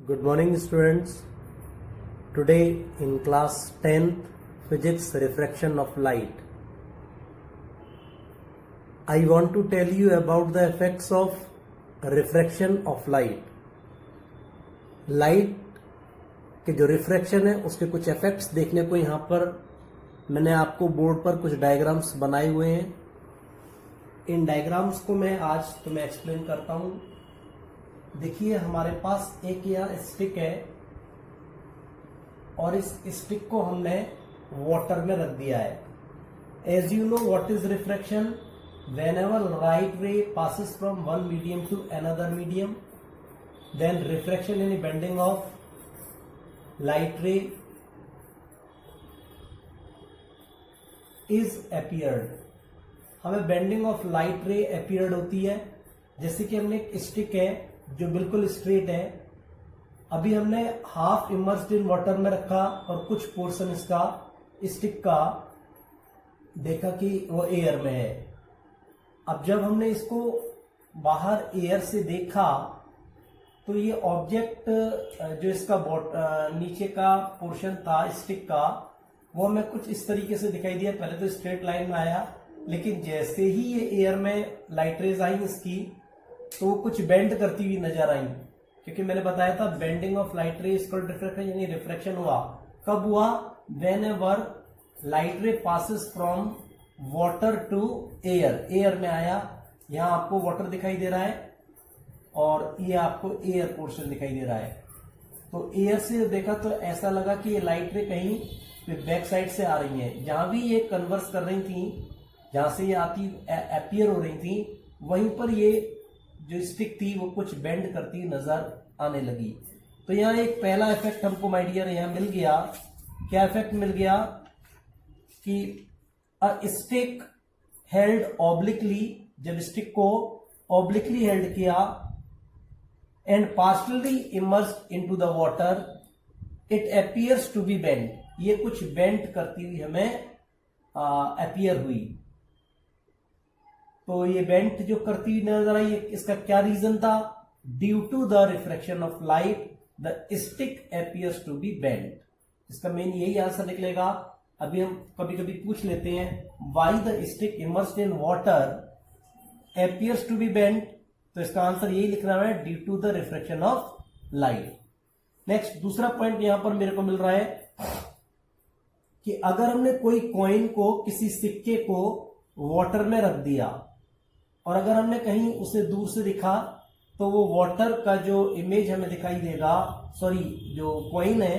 Good morning students. Today in class 10th physics refraction of light, I want to tell you about the effects of refraction of light. Light के जो refraction है उसके कुछ effects देखने को यहाँ पर मैंने आपको बोर्ड पर कुछ डायग्राम्स बनाए हुए हैं. इन डायग्राम्स को मैं आज तुम्हें एक्सप्लेन करता हूँ. देखिए हमारे पास एक यहाँ स्टिक है और इस स्टिक को हमने वाटर में रख दिया है. As you know what is refraction? whenever light ray passes from one medium to another medium, then refraction in bending of light ray is appeared. हमें बेंडिंग ऑफ लाइट रे अपीयर्ड होती है. जैसे कि हमने एक स्टिक है जो बिल्कुल स्ट्रेट है, अभी हमने हाफ इमर्स्ड इन वाटर में रखा और कुछ पोर्शन इसका स्टिक का देखा कि वो एयर में है. अब जब हमने इसको बाहर एयर से देखा तो ये ऑब्जेक्ट जो इसका नीचे का पोर्शन था स्टिक का वो हमें कुछ इस तरीके से दिखाई दिया. पहले तो स्ट्रेट लाइन में आया, लेकिन जैसे ही ये एयर में लाइट रेज आई इसकी तो वो कुछ बेंड करती हुई नजर आई, क्योंकि मैंने बताया था bending of light ray is called refraction, यानी रिफ्रैक्शन हुआ. कब हुआ? Whenever light ray passes from water to air. Air में आया, यहां आपको वाटर दिखाई दे रहा है और ये आपको एयर पोर्शन दिखाई दे रहा है. तो एयर से देखा तो ऐसा लगा कि ये लाइट रे कहीं बैक साइड से आ रही है. जहां भी ये कन्वर्स कर रही थी, जहां से ये आती अपीयर हो रही थी, वहीं पर ये जो स्टिक थी वो कुछ बेंड करती नजर आने लगी. तो यहाँ एक पहला इफेक्ट हमको माय डियर यहाँ मिल गया. क्या इफेक्ट मिल गया? कि स्टिक हेल्ड ऑब्लिकली, जब स्टिक को ऑब्लिकली हेल्ड किया and partially immersed into the water, it appears to be bend. ये कुछ बेंड करती हुई हमें अपीयर हुई. तो ये बेंट जो करती हुई नजर आई, इसका क्या रीजन था? Due to the refraction of light the stick appears to be bent. इसका मेन यही आंसर निकलेगा. अभी हम कभी कभी पूछ लेते हैं why the stick immersed in water appears to be bent, तो इसका आंसर यही लिखना है, due to the refraction of light. Next दूसरा पॉइंट यहां पर मेरे को मिल रहा है कि अगर हमने कोई कॉइन को, किसी सिक्के को वाटर में रख दिया और अगर हमने कहीं उसे दूर से दिखा तो वो वाटर का जो इमेज हमें दिखाई देगा, सॉरी जो कॉइन है,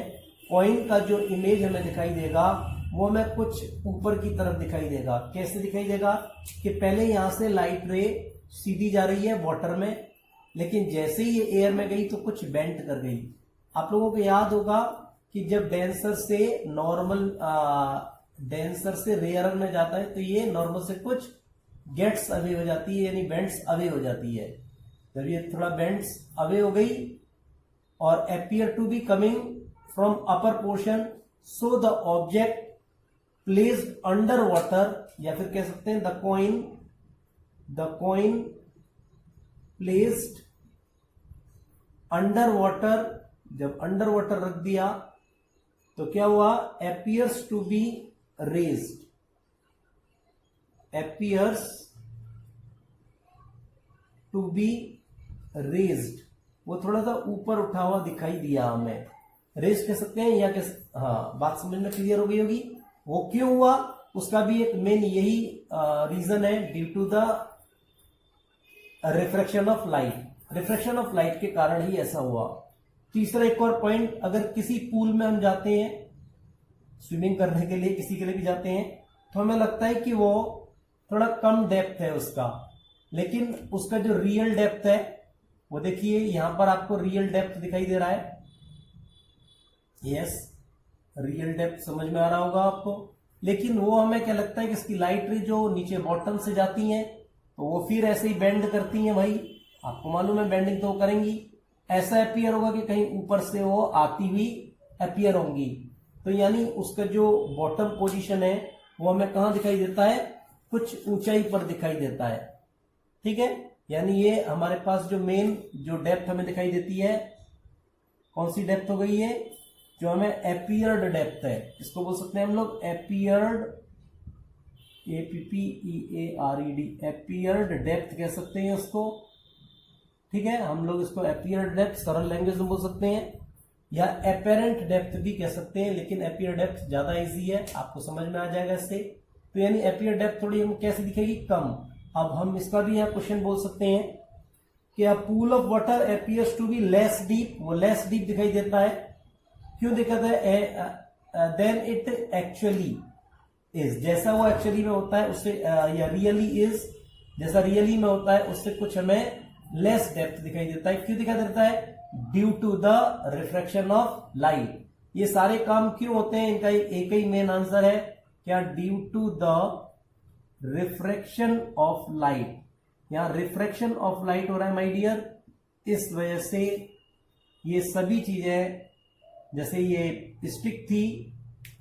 कॉइन का जो इमेज हमें दिखाई देगा वो हमें कुछ ऊपर की तरफ दिखाई देगा. कैसे दिखाई देगा? कि पहले यहां से लाइट रे सीधी जा रही है वाटर में, लेकिन जैसे ही ये एयर में गई तो कुछ बेंट कर गई. आप लोगों को याद होगा कि जब डेंसर से नॉर्मल डेंसर से रेयर में जाता है तो ये नॉर्मल से कुछ गेट्स अवे हो जाती है, यानी बेंड्स अवे हो जाती है. जब ये थोड़ा बेंड्स अवे हो गई और appear to be coming from upper portion, so the object placed under water, या फिर कह सकते हैं the coin placed under water. जब अंडर वाटर रख दिया तो क्या हुआ? Appears to be raised. appears to be raised, वो थोड़ा सा ऊपर उठा हुआ दिखाई दिया हमें. रेज कह सकते हैं या हाँ, बात समझ में क्लियर हो गई होगी. वो क्यों हुआ उसका भी एक मेन यही रीजन है, due to the refraction of light. Refraction of light के कारण ही ऐसा हुआ. तीसरा एक और पॉइंट, अगर किसी पूल में हम जाते हैं स्विमिंग करने के लिए, किसी के लिए भी जाते हैं, तो हमें लगता है कि वो थोड़ा कम डेप्थ है उसका, लेकिन उसका जो रियल डेप्थ है वो देखिए यहां पर आपको रियल डेप्थ दिखाई दे रहा है. यस, रियल डेप्थ समझ में आ रहा होगा आपको. लेकिन वो हमें क्या लगता है कि इसकी लाइट रे जो नीचे बॉटम से जाती हैं तो वो फिर ऐसे ही बेंड करती हैं. भाई आपको मालूम है बेंडिंग तो करेंगी. ऐसा अपीयर होगा कि कहीं ऊपर से वो आती हुई अपीयर होंगी. तो यानी उसका जो बॉटम पोजीशन है वो हमें कहां दिखाई देता है? कुछ ऊंचाई पर दिखाई देता है. ठीक है, यानी ये हमारे पास जो मेन जो डेप्थ हमें दिखाई देती है कौन सी डेप्थ हो गई है? जो हमें एपियर्ड डेप्थ है, इसको बोल सकते हैं हम लोग एपियर्ड, APPEARED, एपियर्ड डेप्थ कह सकते हैं उसको। ठीक है, हम लोग इसको एपियर्ड डेप्थ सरल लैंग्वेज में बोल सकते हैं, या एपेरेंट डेप्थ भी कह सकते हैं, लेकिन एपियर डेप्थ ज्यादा इजी है, आपको समझ में आ जाएगा इससे। तो यानी एपियर डेप्थ थोड़ी हम कैसे दिखेगी? कम। अब हम इसका भी यहाँ क्वेश्चन बोल सकते हैं कि a pool of water appears to be less deep, वो लेस डीप दिखाई देता है। क्यों दिखाता है? देन इट एक्चुअली इज, जैसा वो एक्चुअली में होता है उससे, या रियली इज, जैसा रियली में होता है उससे कुछ हमें लेस डेप्थ दिखाई देता है। क्यों दिखाई देता है? Due to the refraction of light. ये सारे काम क्यों होते हैं? इनका एक ही मेन आंसर है, क्या? Due to the refraction of light. यहां रिफ्रैक्शन ऑफ लाइट हो रहा है माय डियर, इस वजह से ये सभी चीजें, जैसे ये स्टिक थी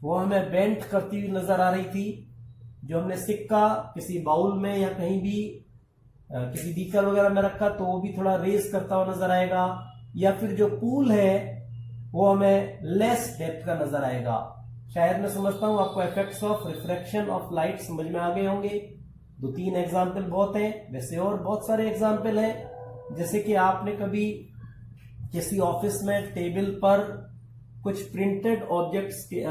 वो हमें बेंट करती हुई नजर आ रही थी, जो हमने सिक्का किसी बाउल में या कहीं भी किसी बीकर वगैरह में रखा तो वो भी थोड़ा रेस करता हुआ नजर आएगा, या फिर जो पूल है वो हमें लेस डेप्थ का नजर आएगा। शायद मैं समझता हूं आपको effects of refraction of light समझ में आ गए होंगे। 2-3 एग्जाम्पल बहुत हैं, वैसे और बहुत सारे एग्जाम्पल हैं। जैसे कि आपने कभी किसी ऑफिस में टेबल पर कुछ प्रिंटेड ऑब्जेक्ट्स के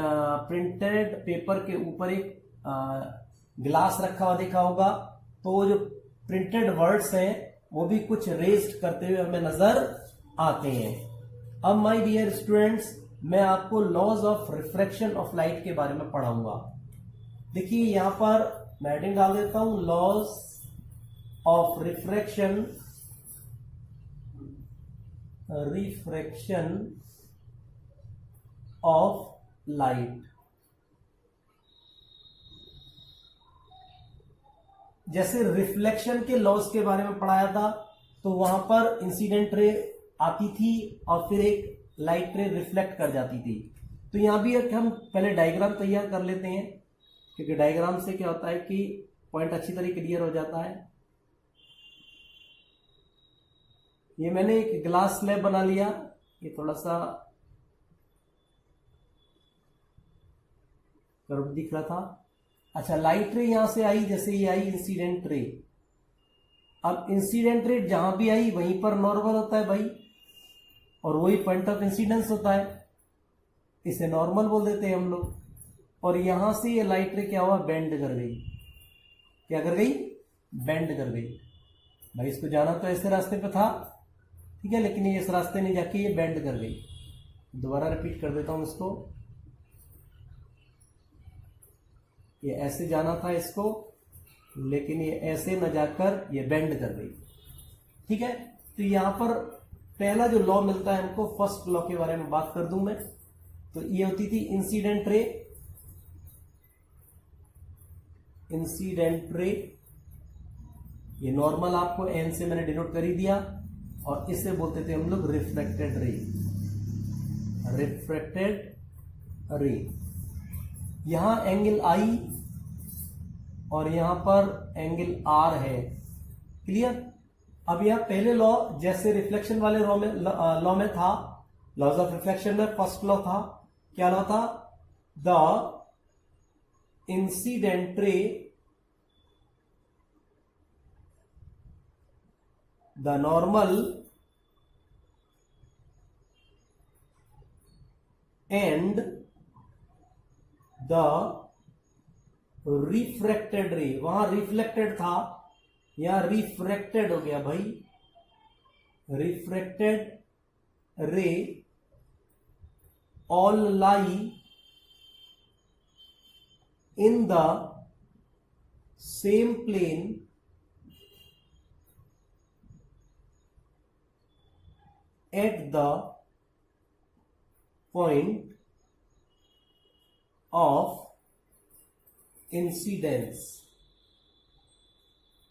प्रिंटेड पेपर के ऊपर एक ग्लास रखा हुआ देखा होगा, तो वो जो प्रिंटेड वर्ड्स हैं वो भी कुछ रेस्ड करते हुए हमें नजर आते हैं। अब माय डियर स्टूडेंट्स, मैं आपको laws of refraction of light के बारे में पढ़ाऊंगा। देखिए यहां पर मैं हेडिंग डाल देता हूं, laws of refraction of light. जैसे रिफ्लेक्शन के लॉज के बारे में पढ़ाया था, तो वहां पर इंसिडेंट रे आती थी और फिर एक लाइट रे रिफ्लेक्ट कर जाती थी। तो यहां भी एक हम पहले डायग्राम तैयार कर लेते हैं, क्योंकि डायग्राम से क्या होता है कि पॉइंट अच्छी तरह क्लियर हो जाता है। ये मैंने एक ग्लास स्लैब बना लिया, ये थोड़ा सा कर्व दिख रहा था। अच्छा, लाइट रे यहां से आई, जैसे ये आई इंसिडेंट रे। अब इंसिडेंट रे जहां भी आई वहीं पर नॉर्मल होता है भाई, और वही पॉइंट ऑफ इंसिडेंस होता है, इसे नॉर्मल बोल देते हैं हम लोग। और यहां से ये लाइट रे क्या हुआ? बेंड कर गई। क्या कर गई? बेंड कर गई। भाई इसको जाना तो ऐसे रास्ते पे था, ठीक है, लेकिन ये इस रास्ते नहीं जाके ये बेंड कर गई। दोबारा रिपीट कर देता हूं इसको, ये ऐसे जाना था इसको, लेकिन ये ऐसे न जाकर ये बेंड कर गई। ठीक है, तो यहां पर पहला जो लॉ मिलता है हमको, फर्स्ट लॉ के बारे में बात कर दूं मैं, तो ये होती थी इंसिडेंट रे। इंसिडेंट रे ये नॉर्मल आपको एन से मैंने डिनोट कर ही दिया, और इससे बोलते थे हम लोग रिफ्रैक्टेड रे। रिफ्रैक्टेड रे, यहां एंगल आई और यहां पर एंगल आर है। क्लियर? अब यह पहले लॉ जैसे रिफ्लेक्शन वाले लॉ में था, लॉज ऑफ रिफ्लेक्शन में फर्स्ट लॉ था, क्या लॉ था? The incident ray, the normal and the refracted रे। वहां रिफ्लेक्टेड था, यहां रिफ्रैक्टेड हो गया भाई। Refracted ray all lie in the same plane at the point of incidence.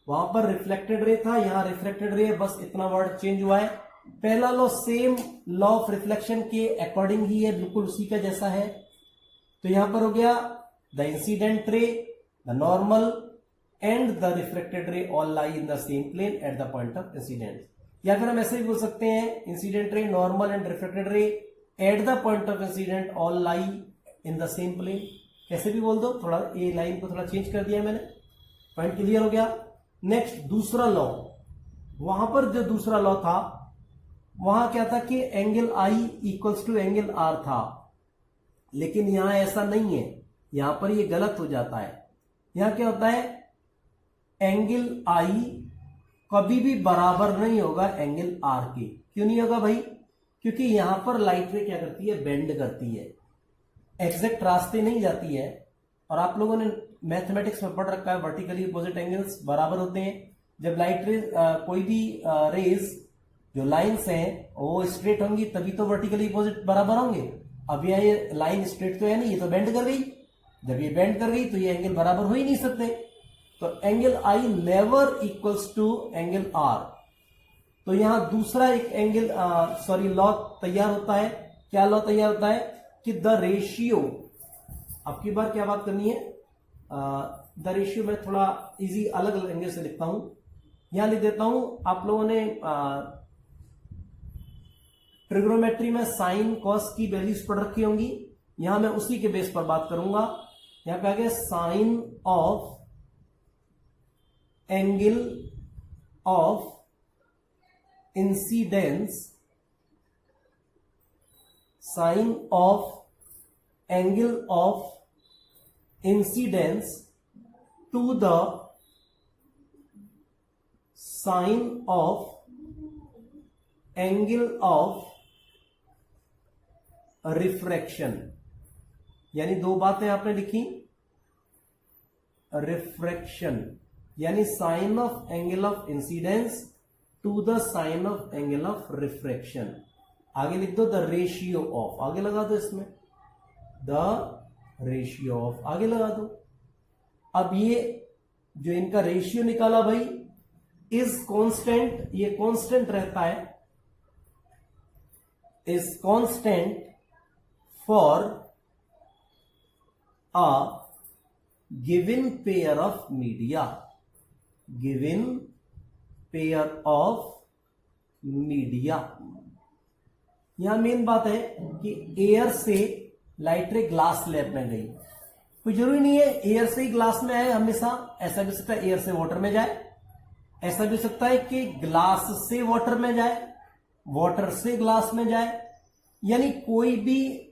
वहां पर रिफ्लेक्टेड रे था, यहां रिफ्रैक्टेड रे, बस इतना वर्ड चेंज हुआ है। पहला law same law of reflection के अकॉर्डिंग ही है, बिल्कुल उसी का जैसा है। तो यहां पर हो गया the incident ray, the normal and the reflected ray all lie in the same plane at the point of incidence. या फिर हम ऐसे भी बोल सकते हैं incident ray, normal and reflected ray at the point of incident all lie in the same plane. कैसे भी बोल दो, थोड़ा ये लाइन को थोड़ा चेंज कर दिया मैंने। पॉइंट क्लियर हो गया। नेक्स्ट दूसरा लॉ, वहां पर जो दूसरा लॉ था वहां क्या था कि angle i equals to angle r था, लेकिन यहां ऐसा नहीं है, यहां पर ये गलत हो जाता है। यहां क्या होता है, एंगल आई कभी भी बराबर नहीं होगा एंगल आर के। क्यों नहीं होगा भाई? क्योंकि यहां पर लाइट रे क्या करती है, बेंड करती है, एग्जैक्ट रास्ते नहीं जाती है। और आप लोगों ने मैथमेटिक्स में पढ़ रखा है वर्टिकली अपोजिट एंगल्स बराबर होते हैं। जब लाइट रे कोई भी रेज जो लाइंस हैं वो स्ट्रेट होंगी तभी तो वर्टिकली अपोजिट बराबर होंगे। अब ये लाइन स्ट्रेट तो है नहीं, ये तो बेंड कर गई। जब ये बेंड कर गई तो ये एंगल बराबर हो ही नहीं सकते। तो angle i never equals to angle r. तो यहां दूसरा एक एंगल लॉ तैयार होता है। क्या लॉ तैयार होता है कि द रेशियो, अब की बार क्या बात करनी है, द रेशियो में थोड़ा इजी अलग अलग एंगल से लिखता हूं। यहां लिख देता हूं, आप लोगों ने ट्रिग्नोमेट्री में साइन कॉस की वैल्यूज पढ़ रखी होंगी। यहां मैं उसी के बेस पर बात करूंगा। यहां पे आ गया sine of angle of incidence, sine of angle of incidence to the sine of angle of refraction. यानी दो बातें आपने लिखी, रिफ्रैक्शन यानी sine of angle of incidence to the sine of angle of refraction. आगे लिख दो द रेशियो ऑफ, आगे लगा दो इसमें द रेशियो ऑफ, आगे लगा दो। अब ये जो इनका रेशियो निकाला भाई, इज कांस्टेंट, ये कांस्टेंट रहता है, is constant for a given pair of media, given pair of media. यहां मेन बात है कि एयर से लाइट रे ग्लास स्लैब में गई, कोई जरूरी नहीं है एयर से ही ग्लास में आए हमेशा। ऐसा भी सकता है एयर से वाटर में जाए, ऐसा भी सकता है कि ग्लास से वाटर में जाए, वाटर से ग्लास में जाए, यानी कोई भी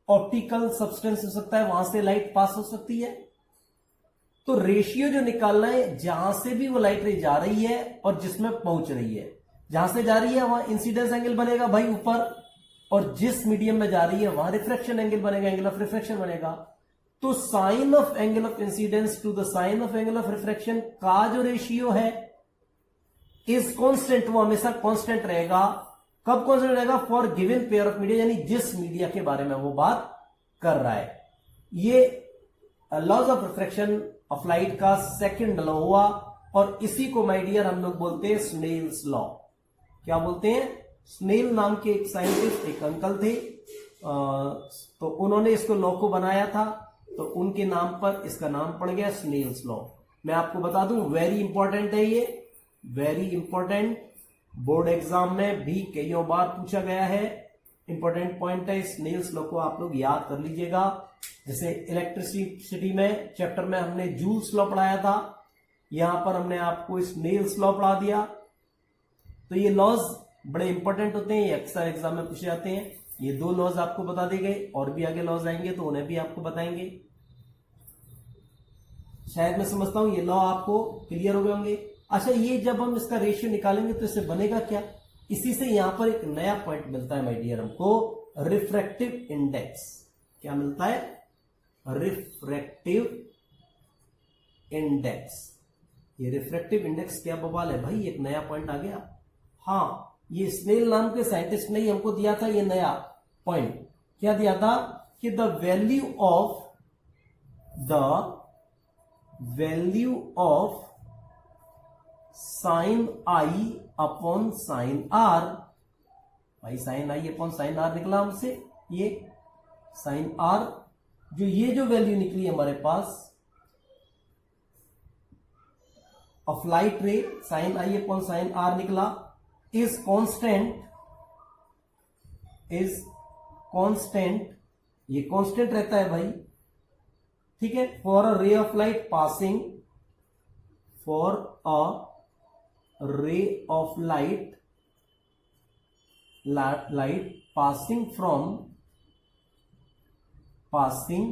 ऑप्टिकल सब्सटेंस हो सकता है, वहां से लाइट पास हो सकती है। तो रेशियो जो निकालना है, जहां से भी वो लाइट रे जा रही है और जिसमें पहुंच रही है, जहां से जा रही है वहां इंसिडेंस एंगल बनेगा भाई ऊपर, और जिस मीडियम में जा रही है वहां रिफ्रैक्शन एंगल बनेगा, एंगल ऑफ रिफ्रैक्शन बनेगा। तो sine of angle of incidence to the sine of angle of refraction का जो रेशियो है इज कांस्टेंट, वो हमेशा कांस्टेंट रहेगा। कब कांस्टेंट रहेगा? For given pair of media, यानी जिस मीडिया के बारे में वो बात कर रहा है। ये laws of refraction of light का सेकंड लॉ हुआ, और इसी को माय डियर हम लोग बोलते हैं स्नेल्स लॉ। क्या बोलते हैं? स्नेल नाम के एक साइंटिस्ट, एक अंकल थे, तो उन्होंने इसको लॉ को बनाया था, तो उनके नाम पर इसका नाम पड़ गया स्नेल्स लॉ। मैं आपको बता दूं वेरी इंपॉर्टेंट है ये, वेरी इंपॉर्टेंट, बोर्ड एग्जाम में भी कई बार पूछा गया है, इंपॉर्टेंट पॉइंट है। स्नेल्स लॉ को आप लोग याद कर लीजिएगा। जैसे इलेक्ट्रिसिटी में चैप्टर में हमने जूल्स लॉ पढ़ाया था, यहां पर हमने आपको स्नेल्स लॉ पढ़ा दिया। तो ये लॉज बड़े इंपॉर्टेंट होते हैं, ये अक्सर एग्जाम में पूछे जाते हैं। ये दो लॉज आपको बता दिए गए, और भी आगे लॉज आएंगे तो उन्हें भी आपको बताएंगे। शायद मैं समझता हूं ये लॉ आपको क्लियर हो गए होंगे। अच्छा, ये जब हम इसका रेशियो निकालेंगे तो इससे बनेगा क्या? इसी से यहां पर एक नया पॉइंट मिलता है माय डियर हमको, रिफ्रैक्टिव इंडेक्स। क्या मिलता है? Refractive index. ये रिफ्रैक्टिव इंडेक्स क्या बवाल है भाई, एक नया पॉइंट आ गया। हाँ, ये स्नेल नाम के साइंटिस्ट ने हमको दिया था ये नया पॉइंट। क्या दिया था? कि the value of sine I upon sine R, भाई साइन आई अपॉन साइन आर निकला हमसे, ये साइन आर, ये जो वैल्यू निकली हमारे पास of light ray, sine I upon sine R निकला, इज कांस्टेंट, इज कांस्टेंट, ये कांस्टेंट रहता है भाई, ठीक है, for a ray of light passing, for a ray of light passing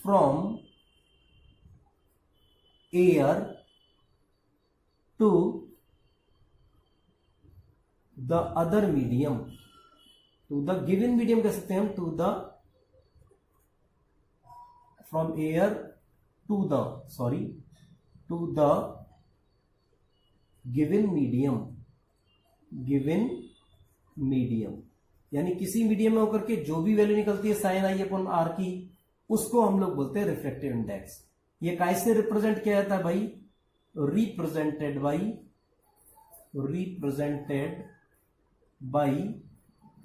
from air to the other medium, to the given medium कह सकते हैं हम, to the from air to the given medium, यानी किसी मीडियम में होकर के जो भी वैल्यू निकलती है साइन आई अपॉन आर की, उसको हम लोग बोलते हैं रिफ्रैक्टिव इंडेक्स। ये कैसे रिप्रेजेंट किया जाता है भाई? रिप्रेजेंटेड बाई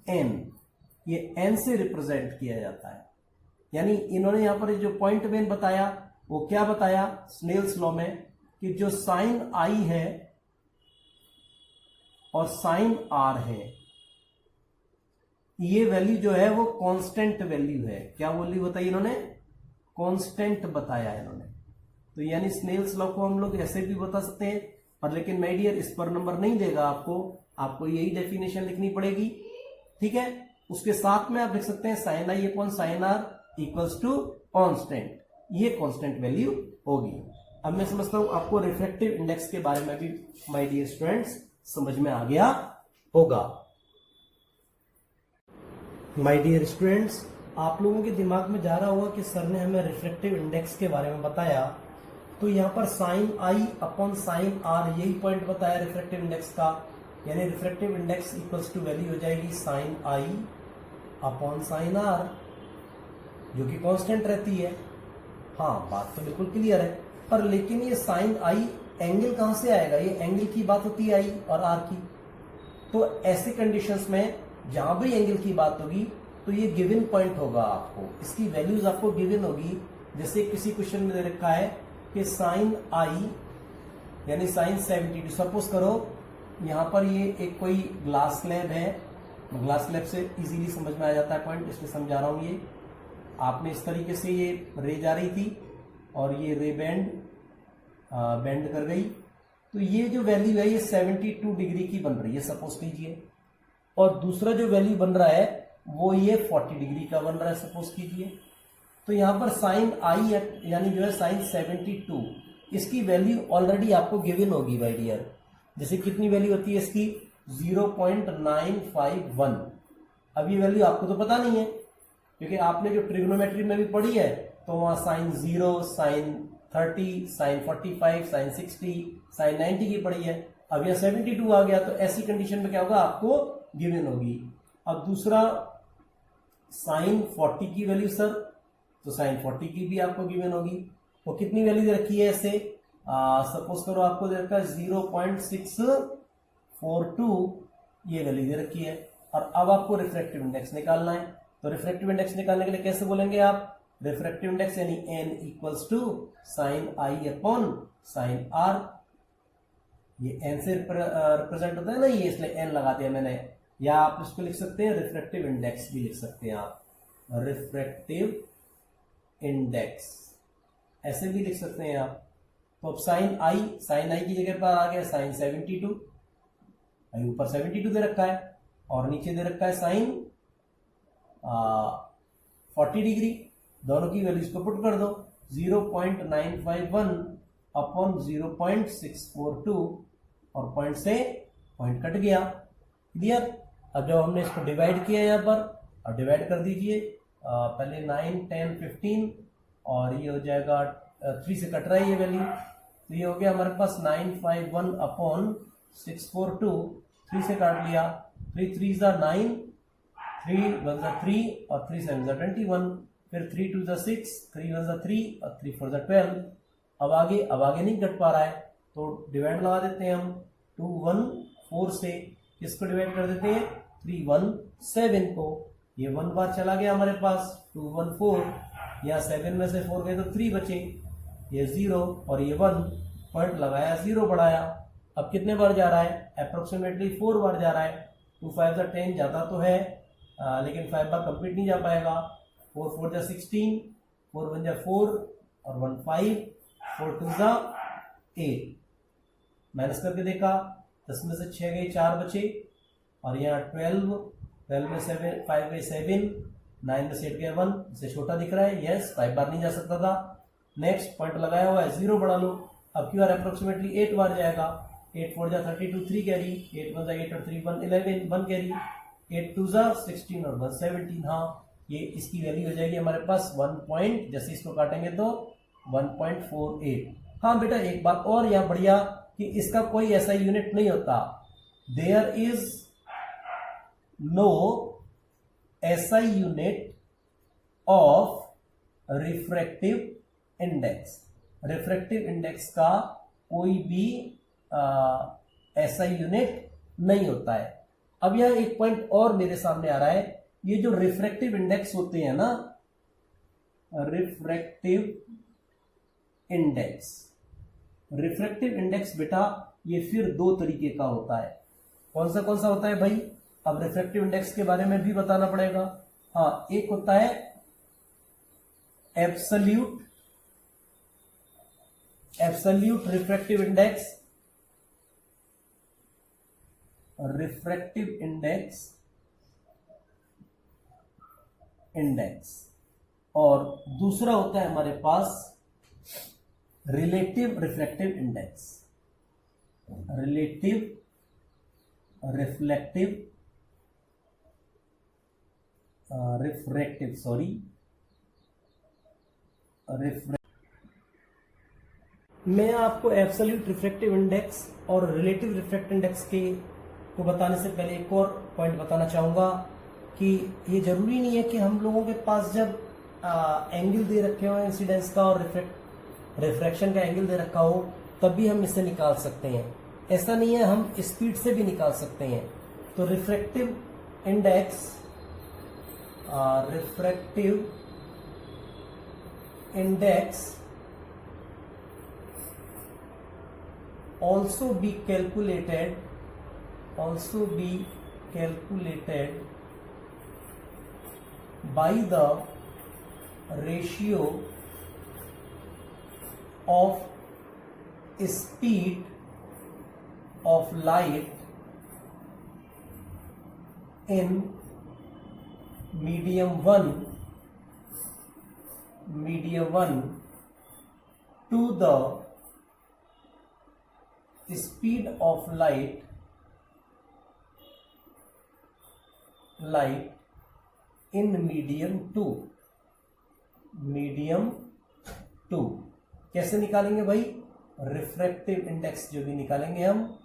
एन, ये एन से रिप्रेजेंट किया जाता है। यानी इन्होंने यहां पर जो पॉइंट मेन बताया वो क्या बताया स्नेल्स लॉ में, कि जो साइन आई है और साइन आर है, ये वैल्यू जो है वो कांस्टेंट वैल्यू है। क्या वैल्यू बताई इन्होंने? कांस्टेंट बताया इन्होंने। तो यानी स्नेल्स लॉ को हम लोग ऐसे भी बता सकते हैं, पर लेकिन माय डियर इस पर नंबर नहीं देगा आपको यही डेफिनेशन लिखनी पड़ेगी, ठीक है। उसके साथ में आप लिख सकते हैं sine I upon sine r equals to constant, ये कांस्टेंट वैल्यू होगी। अब मैं समझता हूं आपको रिफ्रैक्टिव इंडेक्स के बारे में भी माय डियर स्टूडेंट्स समझ में आ गया होगा। माय डियर स्टूडेंट्स, आप लोगों के दिमाग में जा रहा होगा कि सर ने हमें रिफ्रैक्टिव इंडेक्स के बारे में बताया, तो यहाँ पर साइन आई अपॉन साइन आर यही पॉइंट बताया रिफ्रैक्टिव इंडेक्स का, यानी refractive index equals to value हो जाएगी साइन आई अपॉन साइन आर, जो कि कांस्टेंट रहती है। हाँ, बात तो बिल्कुल क्लियर है, पर लेकिन ये साइन आई एंगल कहां से आएगा? ये एंगल की बात होती है आई और आर की। तो ऐसे कंडीशंस में जहां भी एंगल की बात होगी तो ये गिवन पॉइंट होगा, आपको इसकी वैल्यूज आपको गिवन होगी। जैसे किसी क्वेश्चन में दे रखा है कि साइन आई यानी साइन 72, सपोज करो यहां पर ये एक कोई ग्लास स्लैब है, ग्लास स्लैब से इजीली समझ में आ जाता है पॉइंट, इसलिए समझा रहा हूं। ये आपने इस तरीके से ये रे जा रही थी और ये रे बेंड कर गई, तो ये जो वैल्यू है ये 72 डिग्री की बन रही है सपोज कीजिए, और दूसरा जो वैल्यू बन रहा है वो ये 40 डिग्री का बन रहा है सपोज कीजिए। तो यहां पर साइन आई यानी जो है साइन 72, इसकी वैल्यू ऑलरेडी आपको गिवन होगी माय डियर। जैसे कितनी वैल्यू होती है इसकी? 0.951। अब ये वैल्यू आपको तो पता नहीं है, क्योंकि आपने जो ट्रिग्नोमेट्री में भी पढ़ी है तो वहां sine 0, sine 30, sine 45, sine 60, sine 90 की पढ़ी है। अब यहां 72 आ गया, तो ऐसी कंडीशन में क्या होगा? आपको गिवन होगी। अब दूसरा साइन 40 की वैल्यू सर, तो साइन 40 की भी आपको गिवन होगी। वो कितनी वैल्यू दे रखी है ऐसे? सपोज करो आपको दे रखा है 0.642, ये वैल्यू दे रखी है। और अब आपको रिफ्रैक्टिव इंडेक्स निकालना है, तो रिफ्रैक्टिव इंडेक्स निकालने के लिए कैसे बोलेंगे आप? रिफ्रैक्टिव इंडेक्स यानी n equals to sine I upon sine r. ये n से रिप्रेजेंट होता है ना ये, इसलिए n लगा दिया मैंने। या आप इसको लिख सकते हैं रिफ्रैक्टिव इंडेक्स भी लिख सकते हैं आप, रिफ्रैक्टिव इंडेक्स ऐसे भी लिख सकते हैं आप। तो अब साइन आई की जगह पर आ गया साइन 72, ऊपर 72 दे रखा है और नीचे दे रखा है साइन 40 डिग्री। दोनों की वैल्यूज को पुट कर दो, 0.951 अपॉन 0.642, और पॉइंट से पॉइंट कट गया। क्लियर? अब जब हमने इसको डिवाइड किया यहाँ पर, अब डिवाइड कर दीजिए, पहले 9, 10, 15 और ये हो जाएगा 3 से कट रहा है ये वैल्यू, तो ये हो गया हमारे पास 951 अपॉन 642, 3 से काट लिया, 3 3 9, 3 1 3 और 3 7 21, फिर 3 2 6, 3 1 3 और 3 4 12। अब आगे नहीं कट पा रहा है, तो डिवाइड लगा देते हैं हम 2 1 4 से, इसको डिवाइड कर देते हैं 3 1 7 को, ये 1 बार चला गया हमारे पास, 2 1 4, यहाँ 7 में से 4 गए तो 3 बचे, ये 0 और ये 1, पॉइंट लगाया 0 बढ़ाया। अब कितने बार जा रहा है, अप्रोक्सीमेटली 4 बार जा रहा है। 2 5 जा 10 जाता तो है, लेकिन 5 बार कंप्लीट नहीं जा पाएगा। 4 4 जा 16, 4 1 जा 4 और 1 5, 4 2 जा 8। माइनस करके देखा, 10 में से 6 गए, 4 बचे, और यहाँ 12 में 7, 5 गए 7, 9 में से 8 गया 1, इससे छोटा दिख रहा है, यस 5 बार नहीं जा सकता था। नेक्स्ट पॉइंट लगाया हुआ है, 0 बढ़ा लो, अब की बार अप्रोक्सीमेटली 8 बार जाएगा। 8 4 जा 32, 3 कैरी, 8 1 जा 8 और 3 1 11, 1 कैरी, 8 2 जा 16 और 1 17। हाँ, ये इसकी वैल्यू हो जाएगी हमारे पास 1 पॉइंट, जैसे इसको काटेंगे तो 1.48। हाँ बेटा, एक बात और यहाँ बढ़िया कि इसका कोई ऐसा यूनिट नहीं होता, there is no SI unit of refractive index. Refractive index का कोई भी SI यूनिट नहीं होता है। अब यह एक पॉइंट और मेरे सामने आ रहा है, ये जो रिफ्रैक्टिव इंडेक्स होते हैं ना, रिफ्रैक्टिव इंडेक्स, रिफ्रैक्टिव इंडेक्स बेटा ये फिर 2 तरीके का होता है। कौन सा होता है भाई, अब रिफ्रैक्टिव इंडेक्स के बारे में भी बताना पड़ेगा। हाँ, एक होता है एब्सोल्यूट रिफ्रैक्टिव इंडेक्स, और दूसरा होता है हमारे पास रिलेटिव रिफ्रैक्टिव इंडेक्स, मैं आपको एब्सोल्यूट रिफ्रैक्टिव इंडेक्स और रिलेटिव रिफ्रैक्टिव इंडेक्स को बताने से पहले एक और पॉइंट बताना चाहूंगा कि ये जरूरी नहीं है कि हम लोगों के पास जब एंगल दे रखे हो इंसिडेंस का और रिफ्रैक्शन का एंगल दे रखा हो तब भी हम इसे निकाल सकते हैं। ऐसा नहीं है, हम स्पीड से भी निकाल सकते हैं। तो refractive index also be calculated by the ratio of speed of light in medium 1 to the speed of light in medium 2। कैसे निकालेंगे भाई, रिफ्रैक्टिव इंडेक्स जो भी निकालेंगे हम,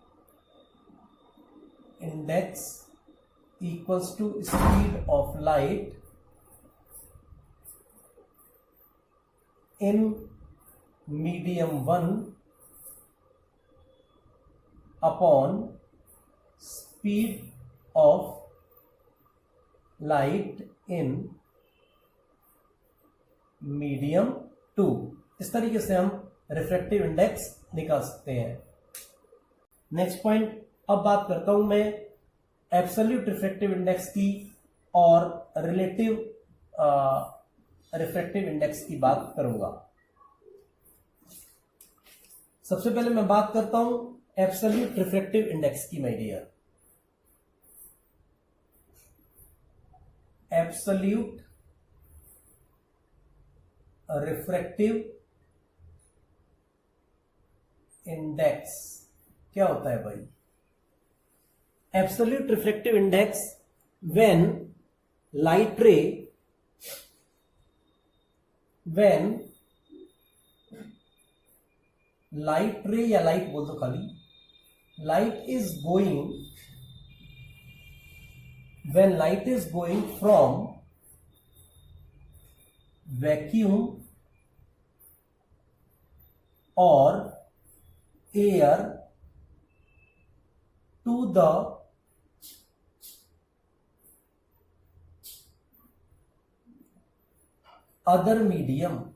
index equals to speed of light in medium 1 upon speed of light in medium 2। इस तरीके से हम रिफ्रैक्टिव इंडेक्स निकाल सकते हैं। नेक्स्ट पॉइंट, अब बात करता हूं मैं एब्सोल्यूट रिफ्रैक्टिव इंडेक्स की और रिलेटिव रिफ्रैक्टिव इंडेक्स की बात करूंगा। सबसे पहले मैं बात करता हूं एब्सोल्यूट रिफ्रैक्टिव इंडेक्स की, my dear. Absolute refractive index क्या होता है भाई? Absolute refractive index when light ray या लाइट बोल दो खाली, light is going from vacuum or air to the other medium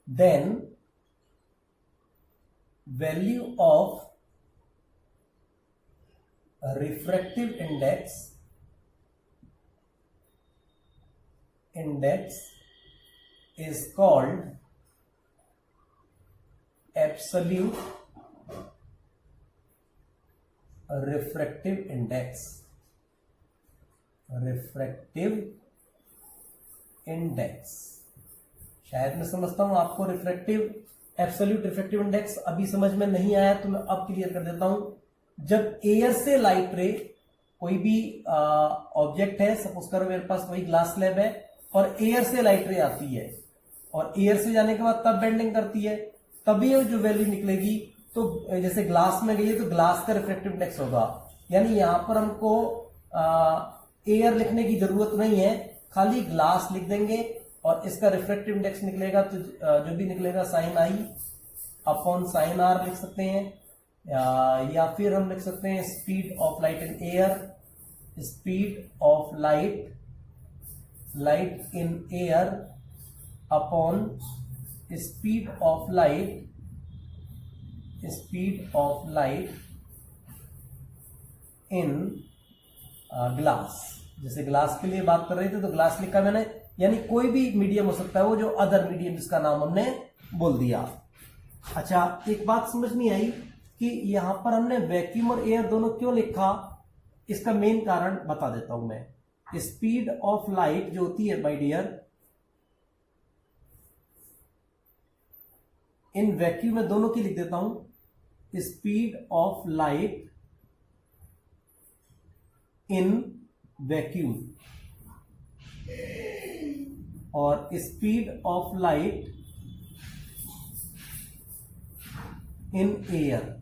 then value of refractive index is called absolute refractive index. शायद मैं समझता हूं आपको एब्सोल्यूट रिफ्रैक्टिव इंडेक्स अभी समझ में नहीं आया, तो मैं अब क्लियर कर देता हूं। जब एयर से लाइट रे, कोई भी ऑब्जेक्ट है, सपोज करो मेरे पास वही ग्लास स्लैब है और एयर से लाइट रे आती है और एयर से जाने के बाद तब बेंडिंग करती है, तभी जो वैल्यू निकलेगी, तो जैसे ग्लास में गई है तो ग्लास का रिफ्रैक्टिव इंडेक्स होगा। यानी यहां पर हमको एयर लिखने की जरूरत नहीं है, खाली ग्लास लिख देंगे और इसका रिफ्रैक्टिव इंडेक्स निकलेगा, तो जो भी निकलेगा साइन आई अपॉन साइन आर लिख सकते हैं, या फिर हम लिख सकते हैं speed of light in air, speed of light in air upon speed of light in glass. जैसे ग्लास के लिए बात कर रहे थे तो ग्लास लिखा मैंने, यानी कोई भी मीडियम हो सकता है, वो जो अदर मीडियम जिसका नाम हमने बोल दिया। अच्छा, एक बात समझ नहीं आई कि यहां पर हमने वैक्यूम और एयर दोनों क्यों लिखा, इसका मेन कारण बता देता हूं मैं। स्पीड ऑफ लाइट जो होती है माय डियर, इन वैक्यूम में दोनों की लिख देता हूं, speed of light in vacuum और speed of light in air.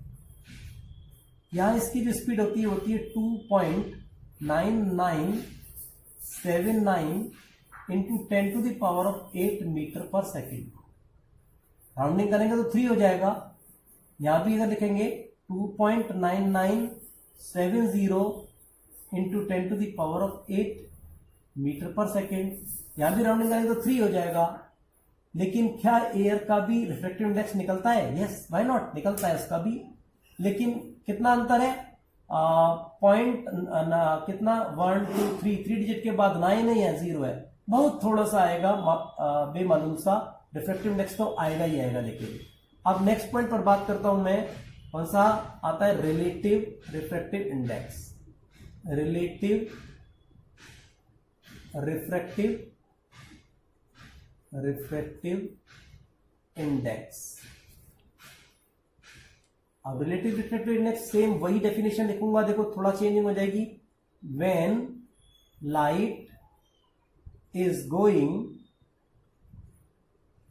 यहां इसकी जो स्पीड होती है 2.9979 into 10⁸ metre per second. Rounding करेंगे तो 3 हो जाएगा। यहां भी अगर लिखेंगे 2.9970 इंटू 10⁸ मीटर पर सेकेंड, यहां भी राउंडिंग करेंगे तो 3 हो जाएगा। लेकिन क्या एयर का भी रिफ्रैक्टिव इंडेक्स निकलता है? यस, व्हाई नॉट, निकलता है इसका भी। लेकिन कितना अंतर है? पॉइंट कितना 1 2 3 डिजिट के बाद 9 है या 0 है, बहुत थोड़ा सा आएगा, बेमालूम सा। रिफ्रैक्टिव इंडेक्स तो आएगा ही आएगा। लेकिन अब नेक्स्ट पॉइंट पर बात करता हूं मैं, कौन सा आता है? Relative refractive index. Relative refractive index. अब रिलेटिव रिफ्रैक्टिव इंडेक्स सेम वही डेफिनेशन लिखूंगा, देखो थोड़ा चेंजिंग हो जाएगी। When light is going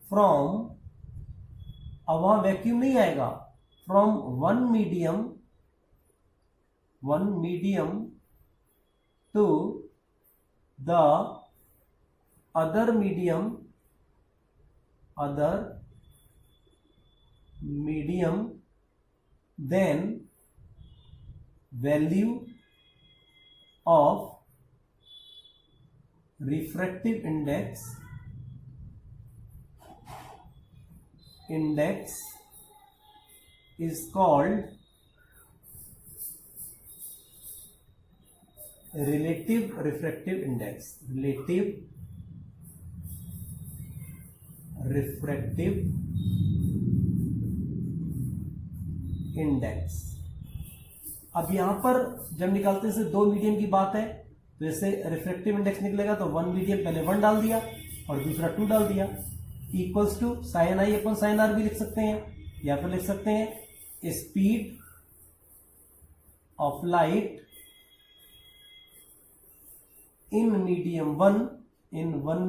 from, अब वहां वैक्यूम नहीं आएगा, from one medium to the other medium, then value of refractive index is called relative refractive index. Relative refractive index. अब यहां पर जब निकालते हैं, दो मीडियम की बात है, तो जैसे रिफ्रैक्टिव इंडेक्स निकलेगा तो वन मीडियम पहले 1 डाल दिया और दूसरा 2 डाल दिया, equals to sine i upon sine r भी लिख सकते हैं, या फिर लिख सकते हैं speed of light in medium 1, in one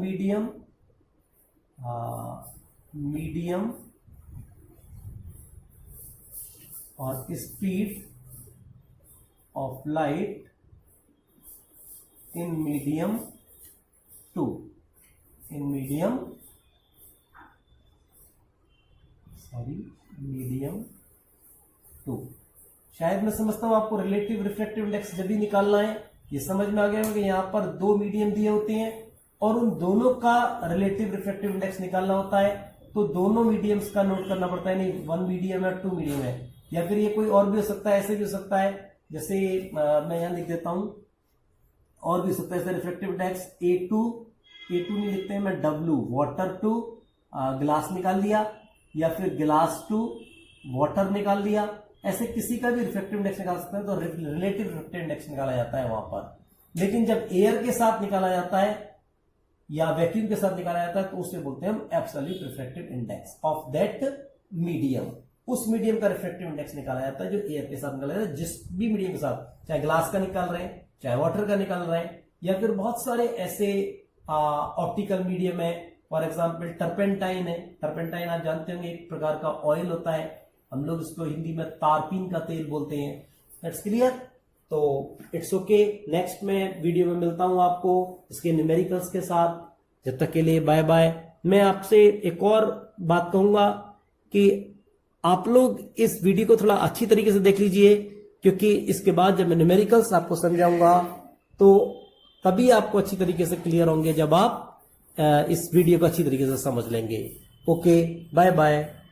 medium और speed of light in medium 2, medium 2। शायद मैं समझता हूं आपको रिलेटिव रिफ्रैक्टिव इंडेक्स जब भी निकालना है, ये समझ में आ गया होगा कि यहां पर 2 मीडियम दिए होते हैं और उन दोनों का रिलेटिव रिफ्रैक्टिव इंडेक्स निकालना होता है। तो दोनों मीडियम्स का नोट करना पड़ता है, नहीं 1 मीडियम है 2 मीडियम है, या फिर ये कोई और भी हो सकता है, ऐसे भी हो सकता है, जैसे मैं यहां लिख देता हूं, और भी हो सकता है जैसे रिफ्रैक्टिव इंडेक्स A2 नहीं लिखते हैं, मैं W वाटर टू ग्लास निकाल लिया, या फिर ग्लास टू वाटर निकाल लिया, ऐसे किसी का भी रिफ्रैक्टिव इंडेक्स निकाल सकते हैं, तो रिलेटिव रिफ्रैक्टिव इंडेक्स निकाला जाता है वहां पर। लेकिन जब एयर के साथ निकाला जाता है या वैक्यूम के साथ निकाला जाता है तो उसे बोलते हैं हम absolute refractive index of that medium. उस मीडियम का रिफ्रैक्टिव इंडेक्स निकाला जाता है जो एयर के साथ निकाला जाता है, जिस भी मीडियम के साथ, चाहे ग्लास का निकाल रहे हैं, चाहे वाटर का निकाल रहे हैं, या फिर बहुत सारे ऐसे ऑप्टिकल मीडियम है। फॉर एग्जाम्पल टर्पेंटाइन है, टर्पेंटाइन आप जानते होंगे एक प्रकार का ऑयल होता है, हम लोग इसको हिंदी में तारपीन का तेल बोलते हैं। That's clear. तो इट्स ओके, नेक्स्ट में वीडियो में मिलता हूं आपको इसके न्यूमेरिकल्स के साथ। जब तक के लिए बाय बाय। मैं आपसे एक और बात कहूंगा कि आप लोग इस वीडियो को थोड़ा अच्छी तरीके से देख लीजिए, क्योंकि इसके बाद जब मैं न्यूमेरिकल्स आपको समझाऊंगा तो तभी आपको अच्छी तरीके से क्लियर होंगे, जब आप इस वीडियो को अच्छी तरीके से समझ लेंगे। Okay, bye bye.